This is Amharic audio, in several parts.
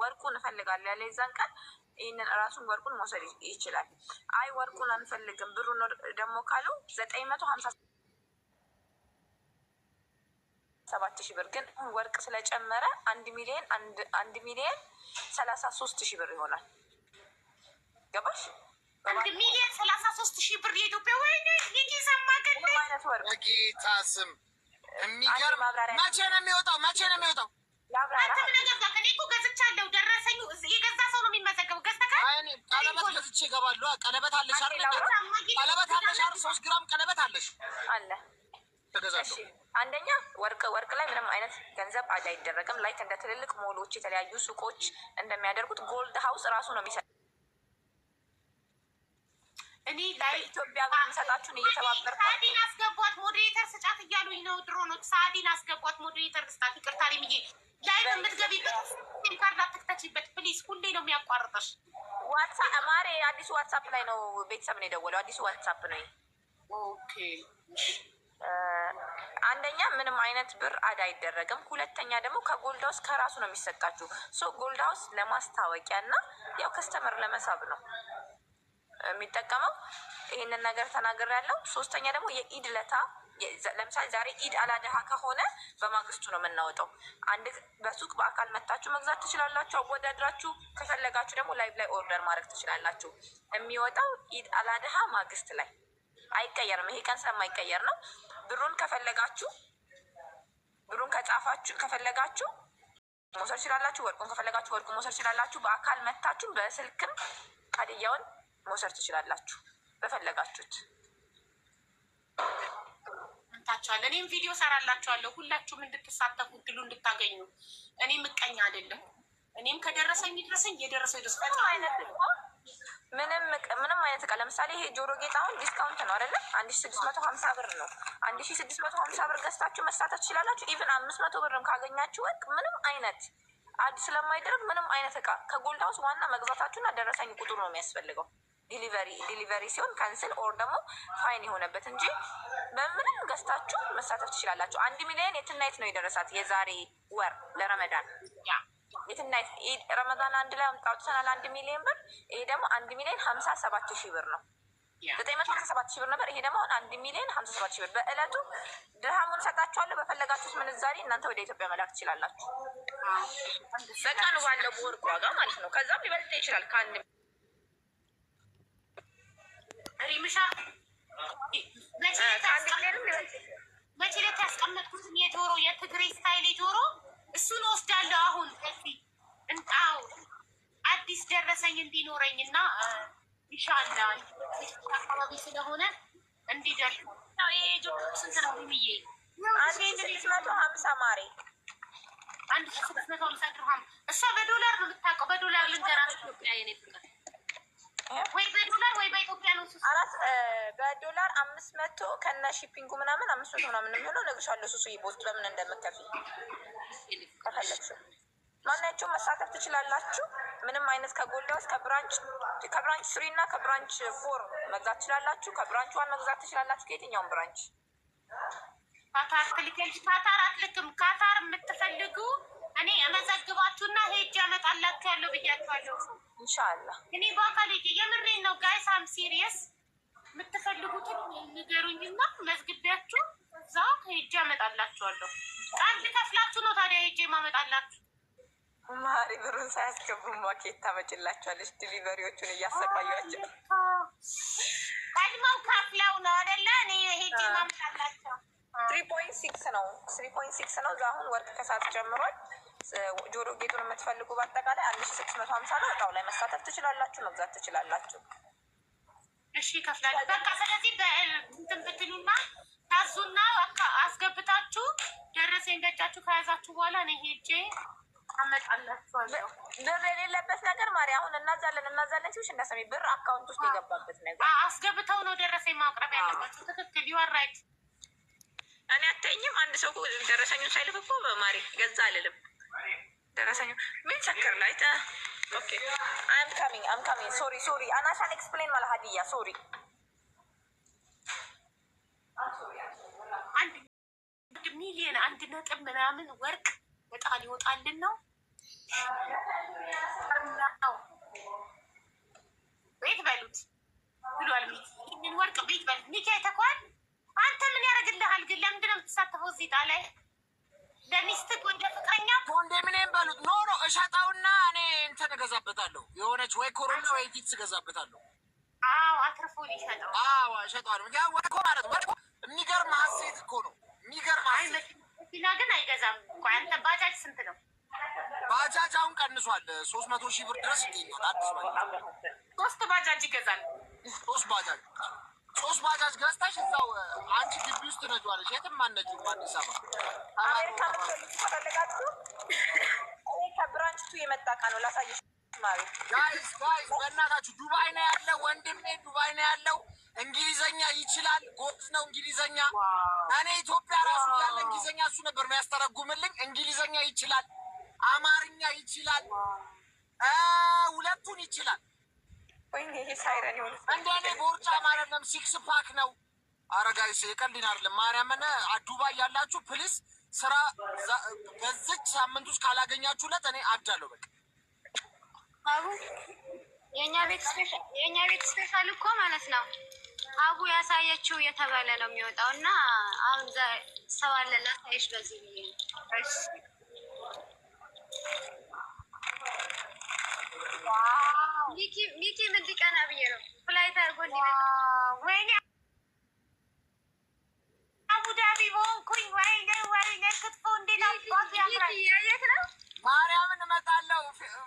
ወርቁን እፈልጋለሁ ያለ የዛን ቀን ይህንን ራሱን ወርቁን መውሰድ ይችላል። አይ ወርቁን አንፈልግም ብሩን ደግሞ ካለው 957,000 ብር ግን ወርቅ ስለጨመረ 1,1,33,000 ብር ይሆናል። ገባሽ? 1,133,000 ብር የኢትዮጵያ ወይ የጊዜማ ገለ አይነት ወርቅ ጌታ ስም የሚገርም መቼ ነው የሚወጣው? መቼ ነው የሚወጣው? እኔ እኮ ገዝቻለሁ። ደረሰኙ የገዛ ሰው ነው የሚመዘገበው። ቀለበት ገዝቼ እገባለሁ። ቀለበት አለሽ አይደል? ቀለበት አለሽ አይደል? 3 ግራም ቀለበት አለሽ አለ። እሺ አንደኛ ወርቅ ላይ ምንም አይነት ገንዘብ አድ አይደረግም። ላይክ እንደ ትልልቅ ሞሎች የተለያዩ ሱቆች እንደሚያደርጉት ጎልድ ሀውስ ራሱ ነው የሚሰጥ። እኔ ለኢትዮጵያ የሚሰጣችሁን እየተባበርኩ ሳዲን አስገቧት ሞዴሬተር ስጫት እያሉኝ ነው። ድሮኖች ሳዲን አስገቧት ሞዴሬተር ስጣት። ይቅርታ ልምዬ ላይ በምትገቢበት ካርድ አትክተችበት ፕሊዝ። ሁሌ ነው የሚያቋርጠሽ። ዋትሳፕ ማሬ አዲሱ ዋትሳፕ ላይ ነው ቤተሰብ ነው የደወለው። አዲሱ ዋትሳፕ ነው። ኦኬ አንደኛ ምንም አይነት ብር አድ አይደረግም። ሁለተኛ ደግሞ ከጎልድ ሃውስ ከራሱ ነው የሚሰጣችሁ። ሶ ጎልድ ሃውስ ለማስታወቂያ እና ያው ከስተመር ለመሳብ ነው የሚጠቀመው። ይህንን ነገር ተናገር ያለው። ሶስተኛ ደግሞ የኢድ ለታ ለምሳሌ ዛሬ ኢድ አላደሃ ከሆነ በማግስቱ ነው የምናወጣው። አንድ በሱቅ በአካል መታችሁ መግዛት ትችላላችሁ። አወዳድራችሁ ከፈለጋችሁ ደግሞ ላይቭ ላይ ኦርደር ማድረግ ትችላላችሁ። የሚወጣው ኢድ አላደሃ ማግስት ላይ አይቀየርም። ይሄ ቀን ስለማይቀየር ነው። ብሩን ከፈለጋችሁ ብሩን ከጻፋችሁ ከፈለጋችሁ መውሰድ ትችላላችሁ። ወርቁን ከፈለጋችሁ ወርቁን መውሰድ ትችላላችሁ። በአካል መታችሁ በስልክም ሀዲያውን መውሰድ ትችላላችሁ በፈለጋችሁት። እንታችኋለን። እኔም ቪዲዮ ሰራላችኋለሁ ሁላችሁም እንድትሳተፉ እድሉ እንድታገኙ። እኔ ምቀኛ አይደለም። እኔም ከደረሰኝ ይድረሰኝ የደረሰው ይድረስ። ምንም አይነት እቃ ለምሳሌ ይሄ ጆሮ ጌጥ አሁን ዲስካውንት ነው አይደለ? 1,650 ብር ነው። 1,650 ብር ገዝታችሁ መሳተፍ ትችላላችሁ። ኢቭን 500 ብርም ካገኛችሁ ወርቅ ምንም አይነት አድ ስለማይደረግ ምንም አይነት እቃ ከጎልድ ሃውስ ዋና መግዛታችሁና ደረሰኝ ቁጥሩ ነው የሚያስፈልገው። ዲሊቨሪ ሲሆን ካንስል ኦር ደግሞ ፋይን የሆነበት እንጂ በምንም ገዝታችሁ መሳተፍ ትችላላችሁ። 1 ሚሊዮን የትናየት ነው የደረሳት የዛሬ ወር ለረመዳን የትናየት ረመዳን አንድ ላይ አውጥተናል 1 ሚሊዮን ብር። ይሄ ደግሞ 1,057,000 ብር ነው። 957,000 ብር ነበር። ይሄ ደግሞ 1,057,000 ብር። በእለቱ ድርሃሙን ሰጣችኋለሁ። በፈለጋችሁት ምንዛሬ እናንተ ወደ ኢትዮጵያ መላክ ትችላላችሁ። በቀኑ ባለው በወርቅ ዋጋ ማለት ነው። ከዛም ሊበልጥ ይችላል ከአንድ ሪምሻ መቼ ዕለት ያስቀመጥኩትን የጆሮ የትግሬ ስታይል የጆሮ እሱን ወስዳለሁ። አሁን ከዚህ እንጣው አዲስ ደረሰኝ እንዲኖረኝ እና ኢንሻአላ አካባቢ ስለሆነ እንዲደርስ ነው። ይሄ ጆሮ ስንት ነው ብዬ 1,650 ማሬ 1,650 ድርሃም። እሷ በዶላር ነው የምታውቀው። በዶላር ልንገራችሁ ኢትዮጵያ የኔ ፍቅር ወይ በዶላር ወይ በኢትዮጵያ ነው። በዶላር 500 ከነ ሺፒንጉ ምናምን 500 ምናምን የሚሆነው እነግርሻለሁ። ሱሱ ይቦት በምን እንደምትከፍይ ከፈለግሽው ማናቸውም መሳተፍ ትችላላችሁ። ምንም አይነት ከጎልድ ሃውስ ከብራንች 3 እና ከብራንች 4 መግዛት ትችላላችሁ። ከብራንች 1 መግዛት ትችላላችሁ። ከየትኛውም ብራንች ካታር ትልከልሽ። ካታር አትልክም። ካታር የምትፈልጉ እኔ እመዘግባችሁና ሄጅ ያመጣላችኋለሁ ብያችኋለሁ። ኢንሻአላህ እኔ በአካል ሄጅ የምሬን ነው ጋይስ። አም ሲሪየስ። የምትፈልጉትን ንገሩኝና መዝግቢያችሁ እዛ ሄጅ ያመጣላችኋለሁ። አንድ ከፍላችሁ ነው ታዲያ ሄጅ ማመጣላችሁ። ማሪ ብሩን ሳያስገቡ ማኬት ታመጭላችኋለች። ዲሊቨሪዎቹን እያሰቃያቸው ቀድመው ከፍለው ነው አይደለ? እኔ ሄጅ ማመጣላችሁ 3.6 ነው 3.6 ነው። አሁን ወርቅ ከሰዓት ጀምሯል። ጆሮ ጌጡን የምትፈልጉ በአጠቃላይ 1,650 ነው። እጣው ላይ መሳተፍ ትችላላችሁ፣ መግዛት ትችላላችሁ። እሺ ከፍላለሁ። በቃ ስለዚህ በእንትን ብትሉና ታዙና አስገብታችሁ ደረሰኝ በእጃችሁ ከያዛችሁ በኋላ እኔ ሄጄ አመጣላችኋለሁ። ብር የሌለበት ነገር ማሪ አሁን እናዛለን ሲውሽ እንዳሰሚ ብር አካውንት ውስጥ የገባበት ነገር አስገብተው ነው ደረሰኝ ማቅረብ ያለባችሁ። ትክክል ዩ አር ራይት። እኔ አተኝም አንድ ሰው ደረሰኙን ሳይልፍ እኮ ማሪ ገዛ አልልም። ደረሰኙ ምን ሰከር ላይ ኦኬ አም ካሚንግ ሶሪ አናሻን ኤክስፕሌን ማለ ሀዲያ ሶሪ 1 ሚሊዮን 1 ነጥብ ምናምን ወርቅ በጣም ይወጣልን ነው ሚኪ አይተኳል። አንተ ምን ያደርግልሃል ግን? ለምንድን ነው የምትሳተፈው እዚህ ጣ ላይ? ለሚስትህ ወደ ፍቅረኛ ኮንዶሚኒየም በሉት። ኖ እሸጣውና እኔ እንትን እገዛበታለሁ። የሆነች ወይ ኮሮና ወይ ቪትስ እገዛበታለሁ። አዎ አትርፎ ሊሸጠው። አዎ እሸጠዋለሁ። ምክንያቱም ወርቆ ማለት ወርቆ የሚገርም ሀሴት እኮ ነው። የሚገርም ሀሴት። መኪና ግን አይገዛም እኮ። አንተ ባጃጅ ስንት ነው? ባጃጅ አሁን ቀንሷል። 300,000 ብር ድረስ ይገኛል። አዲስ ባጃጅ 3 ባጃጅ ይገዛል። 3 ባጃጅ ገዝተሽ እዛው አንቺ ግቢ ውስጥ ነጇለሽ። የትም አትነጂም። አዲስ አበባ አሜሪካ ከፈለጋችሁ ከብራንችቱ የመጣ እቃ ነው ላሳየሽ። ጋይስ በእናታችሁ ዱባይ ነው ያለው ወንድሜ፣ ዱባይ ነው ያለው። እንግሊዘኛ ይችላል፣ ጎበዝ ነው እንግሊዘኛ። እኔ ኢትዮጵያ ራሱ ያለ እንግሊዘኛ እሱ ነበር የሚያስተረጉምልኝ። እንግሊዘኛ ይችላል፣ አማርኛ ይችላል፣ ሁለቱን ይችላል። ወይኔ ይሄ ሳይረን ይሆን እንደኔ ቦርጫ ማለት ነው። 6 ፓክ ነው። ኧረ ጋይስ የቀልድን አይደለም። ማርያምን ዱባይ ያላችሁ ፕሊስ ስራ በዚች ሳምንት ውስጥ ካላገኛችሁለት እኔ አዳለሁ በቃ። አቡ የኛ ቤት ስፔሻል እኮ ማለት ነው። አቡ ያሳየችው የተባለ ነው የሚወጣው እና አሁን ሰው አለ ላሳይሽ በዚህ ብዬ ሚኪ ምን ሊቀና ብዬ ነው ፍላይት አድርጎ እንዲመጣ። ወይኔ አቡዳቢ በሆንኩኝ። ወይኔ ክትፎ እንዴት አባት ያምራል። የት ነው ማርያምን እመጣለሁ።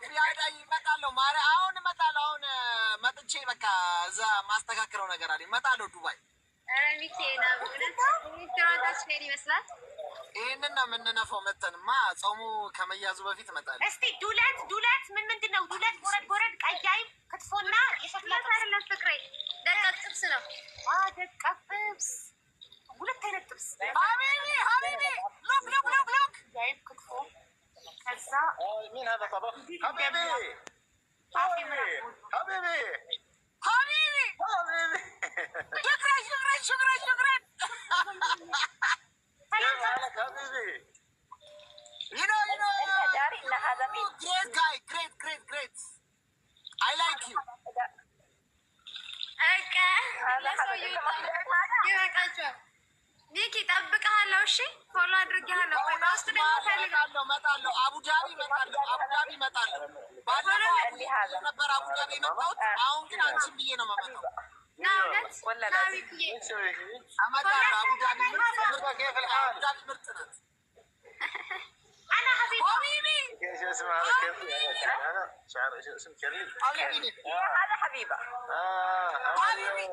ፊያዳይ እመጣለሁ። ማርያም አሁን እመጣለሁ። አሁን መጥቼ በቃ እዛ ማስተካከለው ነገር አለኝ። እመጣለሁ ዱባይ። ሚኪ ሄን ይመስላል። ይህንን ነው የምንነፋው። መተንማ ጾሙ ከመያዙ በፊት እመጣለሁ። እስቲ ዱለት ምንድን ነው? ዱለት ጎረድ ቀያይ ክትፎና የሸክላ አይደለም ፍቅሬ፣ ደቃቅ ጥብስ ነው። ደቃቅ ጥብስ፣ 2 አይነት ጥብስ። ሀቢቢ ሉክ ያይብ ክትፎ ከዛ مين هذا طبخ؟ حبيبي شكرا كيف حالك حبيبي؟ You know داري ان هذا مين great guy, great. I like you. ይበቃቸዋል። ሚኪ ጠብቀሃለሁ። እሺ ፎሎ አድርጌሃለሁ። በውስጥ ደግሞ ፈልጋለሁ። እመጣለሁ። አቡዳቢ እመጣለሁ። ባለፈው ነበር አቡዳቢ የመጣሁት። አሁን ግን አንቺን ብዬ ነው የምመጣው። እመጣለሁ። አቡዳቢ كيف الحال؟ ምርጥ ናት። انا حبيبي شو اسمه هذا كيف؟ انا شعر اسم كريم. هذا حبيبه. حبيبي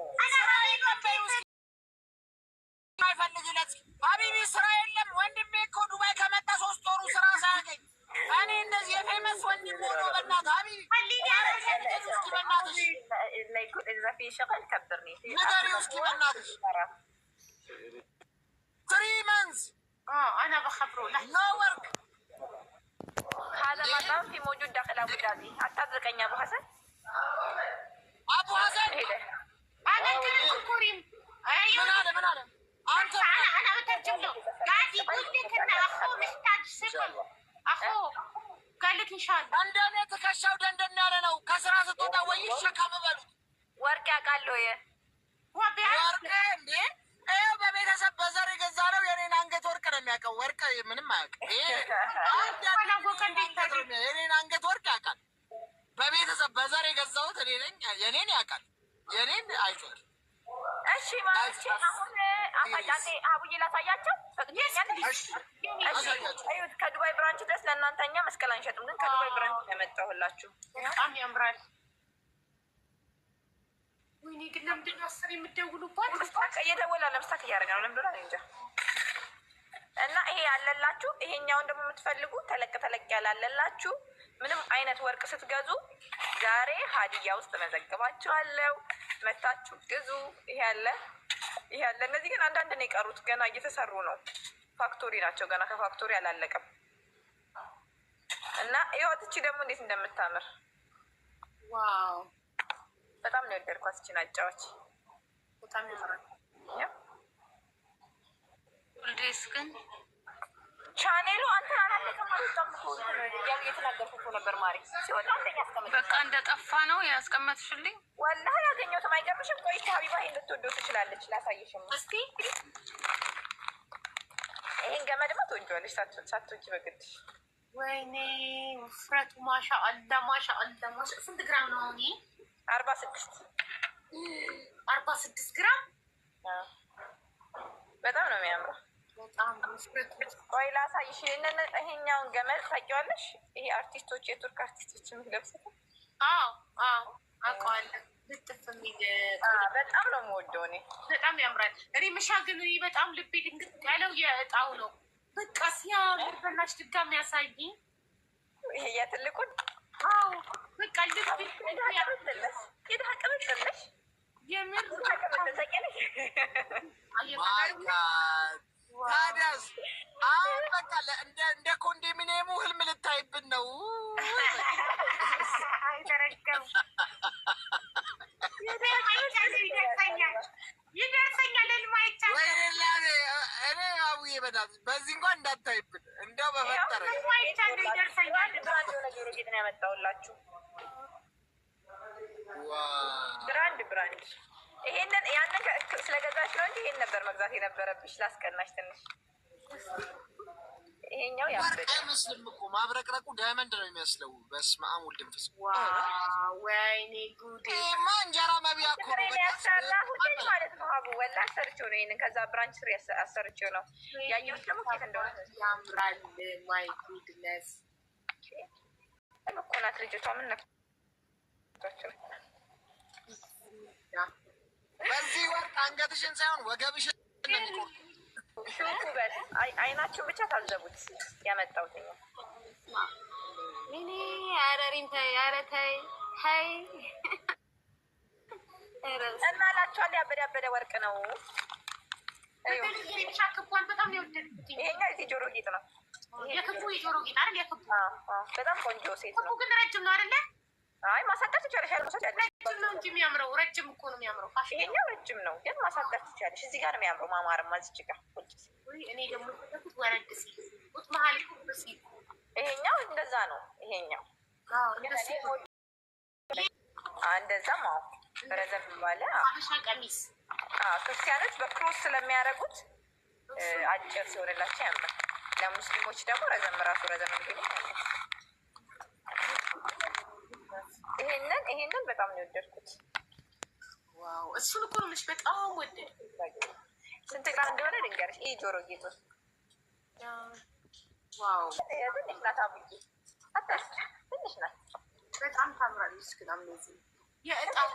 ሀቢቢ ስራ የለም ወንድሜ እኮ ዱባይ ከመጣ 3 ወሩ ስራ ሳያገኝ እኔ እንደዚህ የፌመስ ወንድም ሆኖ በእናትህ ሀቢቢ እስኪ በእናትሽ اذا في شغل كبرني ንገሪው እስኪ በእናትሽ 3 months انا بخبره no work. هذا مطعم في موجود داخل ابو ظبي. اتدركني ابو حسن انا كريم. ايوه ምን አለ أنا بترجم له قاعد يقول لك إن أخوه محتاج شغل. أخوه قال لك إن شاء الله. እንደኔ ትከሻው ደንደን ያለ ነው። ከስራ ስትወጣ ወይ ይሸከም በሉት። ወርቅ ያውቃለሁ። ወርቅ እንዴ? ይኸው በቤተሰብ በዘር የገዛ ነው። የኔን አንገት ወርቅ ነው የሚያውቀው። ወርቅ ምንም አያውቅም። የኔን አንገት ወርቅ ያውቃል። በቤተሰብ በዘር የገዛሁት እኔ ነኝ። የኔን ያውቃል። የኔን አይቷል። እሺ ማለት አሁን አሳያቴ አቡዬ ላሳያቸው። እዩት ከዱባይ ብራንች ድረስ ለእናንተኛ መስቀል አንሸጥም፣ ግን ከዱባይ ብራንች ያመጣሁላችሁ በጣም ያምራል። ወይኔ ግን ለምንድን ነው 10 የምትደውሉባት? እየደወለ ለምስታክ እያደረገ ነው። ለምንድን ነው እንጃ። እና ይሄ ያለላችሁ፣ ይሄኛውን ደግሞ የምትፈልጉ ተለቅ ያላለላችሁ ምንም አይነት ወርቅ ስትገዙ ዛሬ ሀዲያ ውስጥ መዘግባችኋለሁ። መታችሁ ግዙ። ይሄ ያለ። እነዚህ ግን አንዳንድ ነው የቀሩት፣ ገና እየተሰሩ ነው። ፋክቶሪ ናቸው፣ ገና ከፋክቶሪ አላለቀም። እና ይኸው እቺ ደግሞ እንዴት እንደምታምር ዋው! በጣም ነው የወደድኳት። እቺን አጫዎች በጣም ያምራል። ሁልዴስ ግን ቻኔሉ አንተን አላለቀም አልወጣም እኮ ያው እየተናገርኩት ነበር። ማሪ ሲወጣ አንተኛ አስቀምጥ። በቃ እንደጠፋ ነው ያስቀመጥሽልኝ። ወላሂ ያገኘሁትም አይገርምሽም? ቆይቼ ሀቢባ ይሄን ልትወደው ትችላለች። ላሳየሽም እስኪ። ይሄን ገመድማ ትወጂዋለሽ ሳትወጂ በግድሽ። ወይኔ ውፍረቱ ማሻ አላ ማሻ አላ ማሻ። ስንት ግራም ነው አሁን? 46 ግራም። በጣም ነው የሚያምረው። በጣም ውፍረቱ። ቆይ ላሳይሽ። ይሄኛውን ገመድ ታውቂዋለሽ? ይሄ አርቲስቶች የቱርክ አርቲስቶች የሚለብሱት። አውቀዋለሁ። ልጥፍ የሚል በጣም ነው የምወደው እኔ። በጣም ያምራል። እኔ ምሻ ግን በጣም ልቤ ድንግጥ ያለው የእጣው ነው። በቃ ሲያምር በናትሽ ድጋሚ ያሳይኝ። ይሄ የትልቁን በቃ ልቤ የድሀ ቅብጥልሽ የምር ታዲያስ አሁን በቃ እንደ ኮንዶሚኒየሙ ህልም ልታይብን ነው። አይተረገም ይደርሰኛል። ህልም አይቻልም። እኔ አቡዬ በእናትሽ በዚህ እንኳን እንዳታይብን እንደው በፈጠረ አይቻልም። ይደርሰኛል። የሆነ ጆሮ ጌጥ ነው ያመጣሁላችሁ። ብራንድ ይሄንን ያንን ስለገዛሽ ነው እንጂ ይሄን ነበር መግዛት የነበረብሽ። ላስቀናሽ ትንሽ። ይሄኛው ወርቅ አይመስልም እኮ ማብረቅረቁ ዳይመንድ ነው የሚመስለው። በስመ አብ ወልድ መንፈስ ወይኔ ጉዴ! ይሄማ እንጀራ መብያ እኮ ነው ያሰራሁት ማለት ነው። ሀቡ ወላሂ አሰርቼው ነው ይሄንን ከዛ ብራንች ስር አሰርቼው ነው ያየሁት። ደግሞ ኬት እንደሆነ ያምራል። ማይ ጉድነስ እኮ ናት ልጅቷ። ምን ነክቷቸው በዚህ ወርቅ አንገትሽን ሳይሆን ወገብሽን ነው የሚቆርጡት። ሹኩ በል አይናችሁን ብቻ ታዘቡት። ያመጣሁት እኔ አረሪን ተይ፣ ኧረ ተይ ተይ እና እላችኋለሁ። ያበደ ወርቅ ነው። ክቧን በጣም ነው የወደድኩት። ይሄኛው እዚህ ጆሮ ጌጥ ነው። የክቡ የጆሮ ጌጥ አይደል? የክቡ በጣም ቆንጆ ሴት ነው። ክቡ ግን ረጅም ነው አይደለ? አይ ማሳጠር ትችያለሽ። ረጅም ነው እንጂ የሚያምረው ረጅም እኮ ነው የሚያምረው። ይሄኛው ረጅም ነው ግን ማሳጠር ትችያለሽ። እዚህ ጋር ነው የሚያምረው። ማማርማ እዚች ጋር እኔ ደግሞ ተኩት ወረድ ሲል ቁጥ መሀል ሲል ይሄኛው እንደዛ ነው። ይሄኛው እንደዛም ረዘም ባለ አበሻ ቀሚስ ክርስቲያኖች በክሮስ ስለሚያደርጉት አጭር ሲሆንላቸው ያምራል። ለሙስሊሞች ደግሞ ረዘም ራሱ ረዘም እንግዲህ ይሄንን በጣም ነው የወደድኩት። ዋው እሱን እኮ ነው የምልሽ። በጣም ወደድኩት። ስንት ግራም እንደሆነ ልንገርሽ። ይሄ ጆሮ ጌጡ ዋው ትንሽ ናት። አቡዬ አታስቢ፣ ትንሽ ናት። በጣም ታምራለች። ግን አምነዚህ የእጣው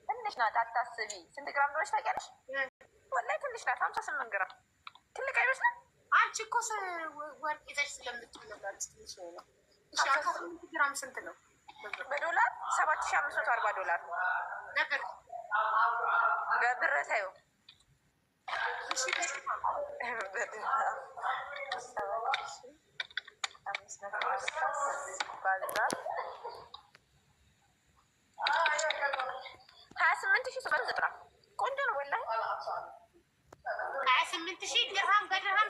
ትንሽ ናት። አታስቢ። ስንት ግራም እንደሆነች ታውቂያለሽ? ወላሂ ትንሽ ናት። 58 ግራም ትልቅ አይመስልም። አንቺ እኮ ወርቅ ይዘሽ ስለምትነጋለች ትንሽ ነው። እሺ 58 ግራም ስንት ነው? በዶላር $7,540 ነበር። በብር ታዩ $28,000 ድርሃም በድርሃም